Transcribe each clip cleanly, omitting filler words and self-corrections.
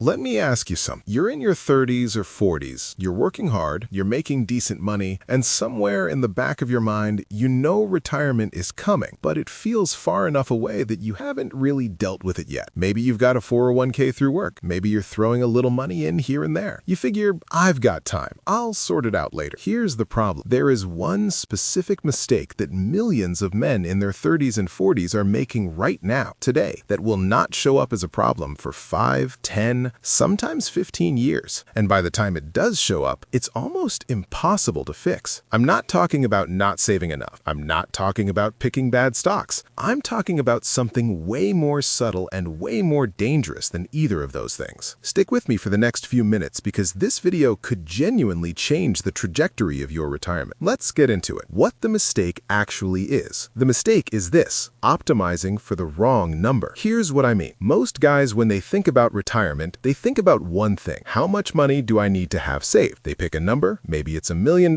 Let me ask you something. You're in your 30s or 40s, you're working hard, you're making decent money, and somewhere in the back of your mind, you know retirement is coming, but it feels far enough away that you haven't really dealt with it yet. Maybe you've got a 401k through work. Maybe you're throwing a little money in here and there. You figure, I've got time. I'll sort it out later. Here's the problem. There is one specific mistake that millions of men in their 30s and 40s are making right now, today, that will not show up as a problem for 5, 10, sometimes 15 years. And by the time it does show up, it's almost impossible to fix. I'm not talking about not saving enough. I'm not talking about picking bad stocks. I'm talking about something way more subtle and way more dangerous than either of those things. Stick with me for the next few minutes because this video could genuinely change the trajectory of your retirement. Let's get into it. What the mistake actually is. The mistake is this: optimizing for the wrong number. Here's what I mean. Most guys, when they think about retirement, they think about one thing. How much money do I need to have saved? They pick a number, maybe it's $1 million,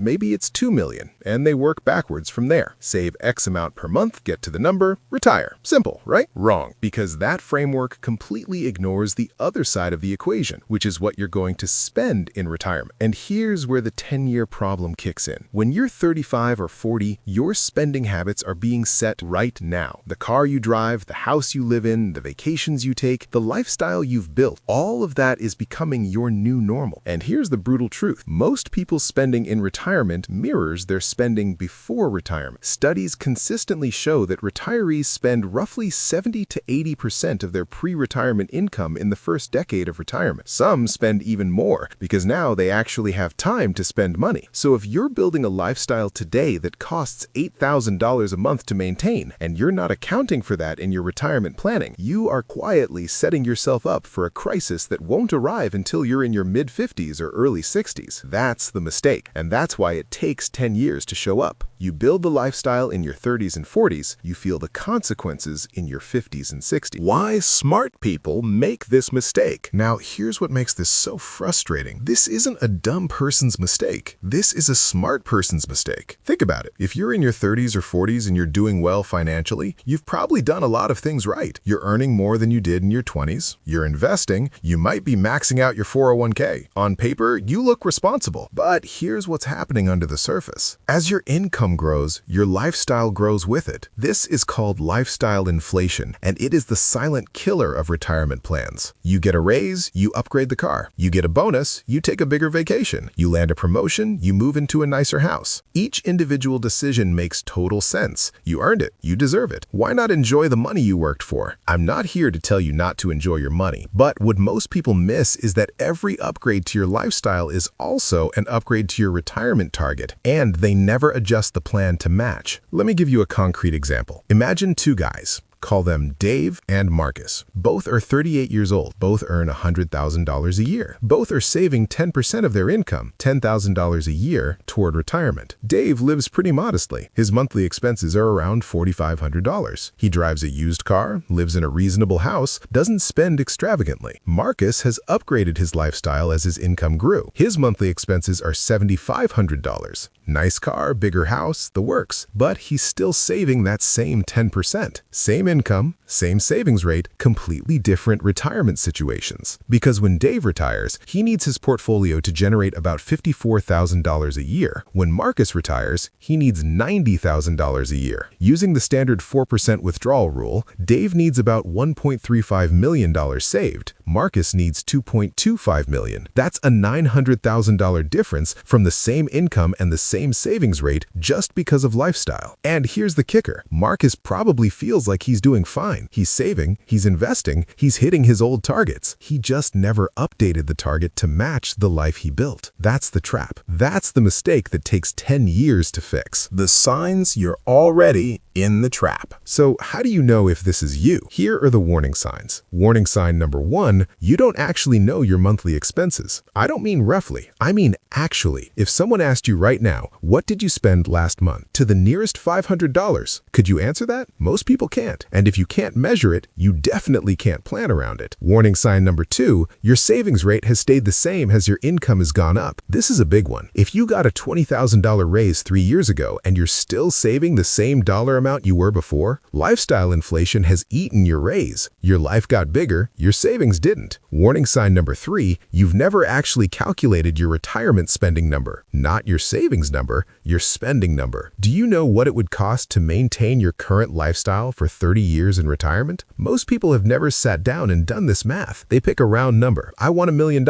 maybe it's $2 million, and they work backwards from there. Save X amount per month, get to the number, retire. Simple, right? Wrong, because that framework completely ignores the other side of the equation, which is what you're going to spend in retirement. And here's where the 10-year problem kicks in. When you're 35 or 40, your spending habits are being set right now. The car you drive, the house you live in, the vacations you take, the lifestyle you've built, all of that is becoming your new normal. And here's the brutal truth. Most people's spending in retirement mirrors their spending before retirement. Studies consistently show that retirees spend roughly 70 to 80% of their pre-retirement income in the first decade of retirement. Some spend even more because now they actually have time to spend money. So if you're building a lifestyle today that costs $8,000 a month to maintain, and you're not accounting for that in your retirement planning, you are quietly setting yourself up for a crisis that won't arrive until you're in your mid-50s or early 60s. That's the mistake, and that's why it takes 10 years to show up. You build the lifestyle in your 30s and 40s, you feel the consequences in your 50s and 60s. Why smart people make this mistake. Now, here's what makes this so frustrating. This isn't a dumb person's mistake. This is a smart person's mistake. Think about it. If you're in your 30s or 40s and you're doing well financially, you've probably done a lot of things right. You're earning more than you did in your 20s. You're investing. You might be maxing out your 401k. On paper, you look responsible. But here's what's happening under the surface. As your income grows, your lifestyle grows with it. This is called lifestyle inflation, and it is the silent killer of retirement plans. You get a raise, you upgrade the car. You get a bonus, you take a bigger vacation. You land a promotion, you move into a nicer house. Each individual decision makes total sense. You earned it. You deserve it. Why not enjoy the money you worked for? I'm not here to tell you not to enjoy your money, but what most people miss is that every upgrade to your lifestyle is also an upgrade to your retirement target, and they never adjust the plan to match. Let me give you a concrete example. Imagine two guys. Call them Dave and Marcus. Both are 38 years old. Both earn $100,000 a year. Both are saving 10% of their income, $10,000 a year, toward retirement. Dave lives pretty modestly. His monthly expenses are around $4,500. He drives a used car, lives in a reasonable house, doesn't spend extravagantly. Marcus has upgraded his lifestyle as his income grew. His monthly expenses are $7,500. Nice car, bigger house, the works. But he's still saving that same 10%. Same income, same savings rate, completely different retirement situations. Because when Dave retires, he needs his portfolio to generate about $54,000 a year. When Marcus retires, he needs $90,000 a year. Using the standard 4% withdrawal rule, Dave needs about $1.35 million saved. Marcus needs $2.25 million. That's a $900,000 difference from the same income and the same savings rate just because of lifestyle. And here's the kicker. Marcus probably feels like he's doing fine. He's saving, he's investing, he's hitting his old targets. He just never updated the target to match the life he built. That's the trap. That's the mistake that takes 10 years to fix. The signs you're already in the trap. So how do you know if this is you? Here are the warning signs. Warning sign number 1, you don't actually know your monthly expenses. I don't mean roughly, I mean actually. If someone asked you right now, what did you spend last month? To the nearest $500, could you answer that? Most people can't. And if you can't measure it, you definitely can't plan around it. Warning sign number 2, your savings rate has stayed the same as your income has gone up. This is a big one. If you got a $20,000 raise 3 years ago and you're still saving the same dollar amount you were before? Lifestyle inflation has eaten your raise. Your life got bigger, your savings didn't. Warning sign number 3, you've never actually calculated your retirement spending number. Not your savings number, your spending number. Do you know what it would cost to maintain your current lifestyle for 30 years in retirement? Most people have never sat down and done this math. They pick a round number. I want $1 million.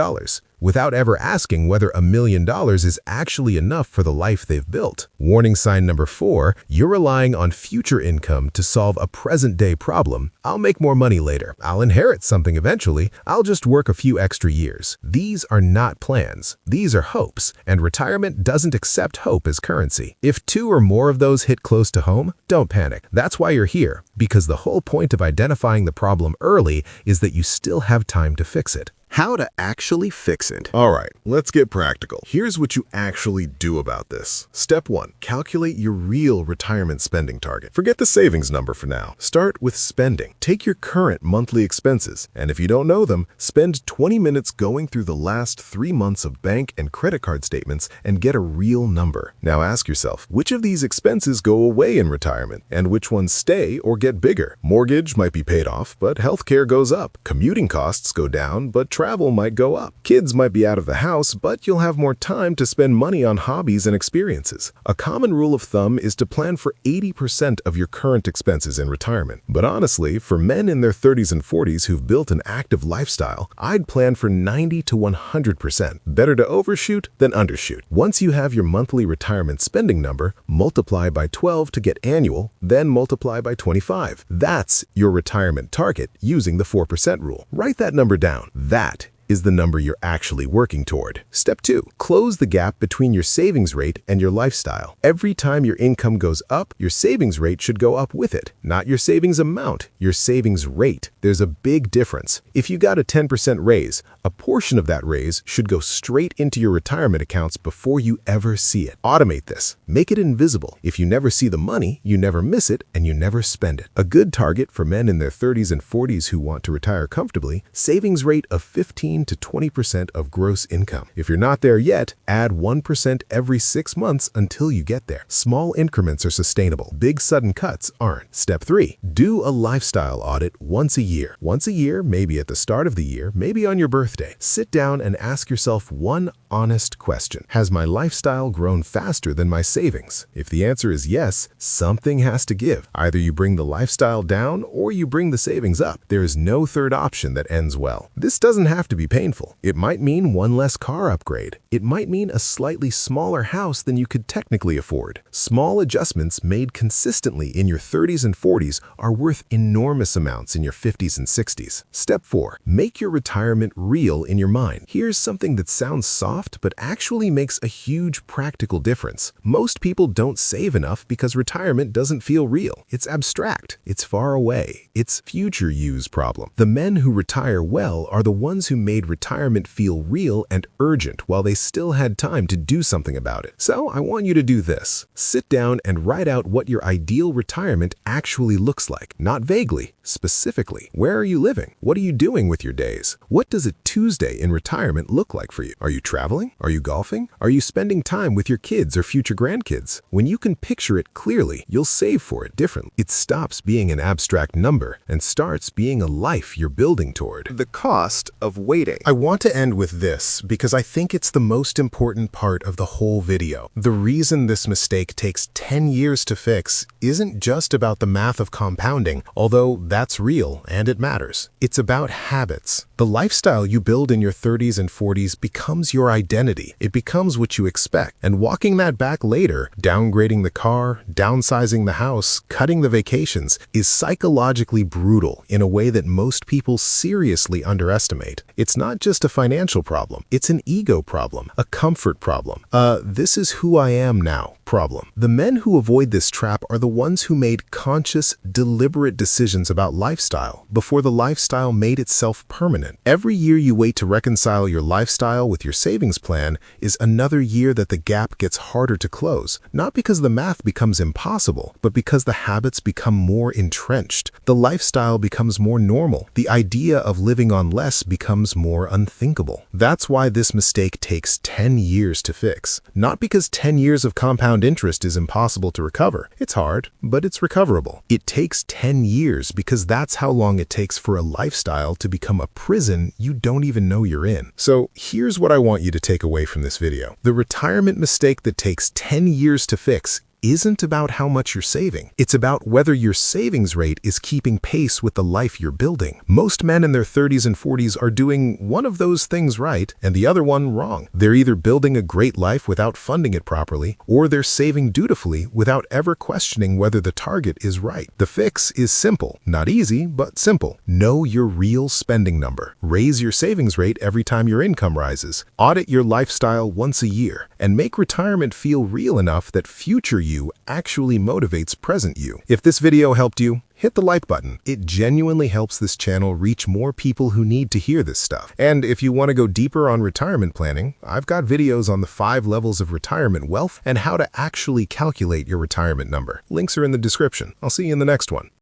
Without ever asking whether $1 million is actually enough for the life they've built. Warning sign number 4, you're relying on future income to solve a present-day problem. I'll make more money later. I'll inherit something eventually. I'll just work a few extra years. These are not plans. These are hopes, and retirement doesn't accept hope as currency. If 2 or more of those hit close to home, don't panic. That's why you're here, because the whole point of identifying the problem early is that you still have time to fix it. How to actually fix it. All right, let's get practical. Here's what you actually do about this. Step 1, calculate your real retirement spending target. Forget the savings number for now. Start with spending. Take your current monthly expenses, and if you don't know them, spend 20 minutes going through the last 3 months of bank and credit card statements and get a real number. Now ask yourself, which of these expenses go away in retirement, and which ones stay or get bigger? Mortgage might be paid off, but healthcare goes up. Commuting costs go down, but travel might go up. Kids might be out of the house, but you'll have more time to spend money on hobbies and experiences. A common rule of thumb is to plan for 80% of your current expenses in retirement. But honestly, for men in their 30s and 40s who've built an active lifestyle, I'd plan for 90 to 100%. Better to overshoot than undershoot. Once you have your monthly retirement spending number, multiply by 12 to get annual, then multiply by 25. That's your retirement target using the 4% rule. Write that number down. That is the number you're actually working toward. Step 2, close the gap between your savings rate and your lifestyle. Every time your income goes up, your savings rate should go up with it. Not your savings amount, your savings rate. There's a big difference. If you got a 10% raise, a portion of that raise should go straight into your retirement accounts before you ever see it. Automate this. Make it invisible. If you never see the money, you never miss it and you never spend it. A good target for men in their 30s and 40s who want to retire comfortably, savings rate of 15 to 20% of gross income. If you're not there yet, add 1% every 6 months until you get there. Small increments are sustainable. Big sudden cuts aren't. Step 3, do a lifestyle audit once a year. Once a year, maybe at the start of the year, maybe on your birthday. Sit down and ask yourself one honest question. Has my lifestyle grown faster than my savings? If the answer is yes, something has to give. Either you bring the lifestyle down or you bring the savings up. There is no third option that ends well. This doesn't have to be painful. It might mean one less car upgrade. It might mean a slightly smaller house than you could technically afford. Small adjustments made consistently in your 30s and 40s are worth enormous amounts in your 50s and 60s. Step 4, make your retirement real in your mind. Here's something that sounds soft but actually makes a huge practical difference. Most people don't save enough because retirement doesn't feel real. It's abstract. It's far away. It's future use problem. The men who retire well are the ones who made retirement feel real and urgent while they still had time to do something about it. So I want you to do this. Sit down and write out what your ideal retirement actually looks like. Not vaguely, specifically. Where are you living? What are you doing with your days? What does a Tuesday in retirement look like for you? Are you traveling? Are you golfing? Are you spending time with your kids or future grandkids? When you can picture it clearly, you'll save for it differently. It stops being an abstract number and starts being a life you're building toward. The cost of waiting. I want to end with this because I think it's the most important part of the whole video. The reason this mistake takes 10 years to fix isn't just about the math of compounding, although that's real and it matters. It's about habits. The lifestyle you build in your 30s and 40s becomes your identity. It becomes what you expect. And walking that back later, downgrading the car, downsizing the house, cutting the vacations, is psychologically brutal in a way that most people seriously underestimate. It's not just a financial problem. It's an ego problem, a comfort problem. This is who I am now problem. The men who avoid this trap are the ones who made conscious, deliberate decisions about lifestyle before the lifestyle made itself permanent. Every year you wait to reconcile your lifestyle with your savings plan is another year that the gap gets harder to close, not because the math becomes impossible, but because the habits become more entrenched. The lifestyle becomes more normal. The idea of living on less becomes more unthinkable. That's why this mistake takes 10 years to fix. Not because 10 years of compound interest is impossible to recover. It's hard, but it's recoverable. It takes 10 years because that's how long it takes for a lifestyle to become a prison you don't even know you're in. So here's what I want you to take away from this video. The retirement mistake that takes 10 years to fix isn't about how much you're saving. It's about whether your savings rate is keeping pace with the life you're building. Most men in their 30s and 40s are doing one of those things right and the other one wrong. They're either building a great life without funding it properly, or they're saving dutifully without ever questioning whether the target is right. The fix is simple. Not easy, but simple. Know your real spending number. Raise your savings rate every time your income rises. Audit your lifestyle once a year, and make retirement feel real enough that future you actually motivates present you. If this video helped you, hit the like button. It genuinely helps this channel reach more people who need to hear this stuff. And if you want to go deeper on retirement planning, I've got videos on the 5 levels of retirement wealth and how to actually calculate your retirement number. Links are in the description. I'll see you in the next one.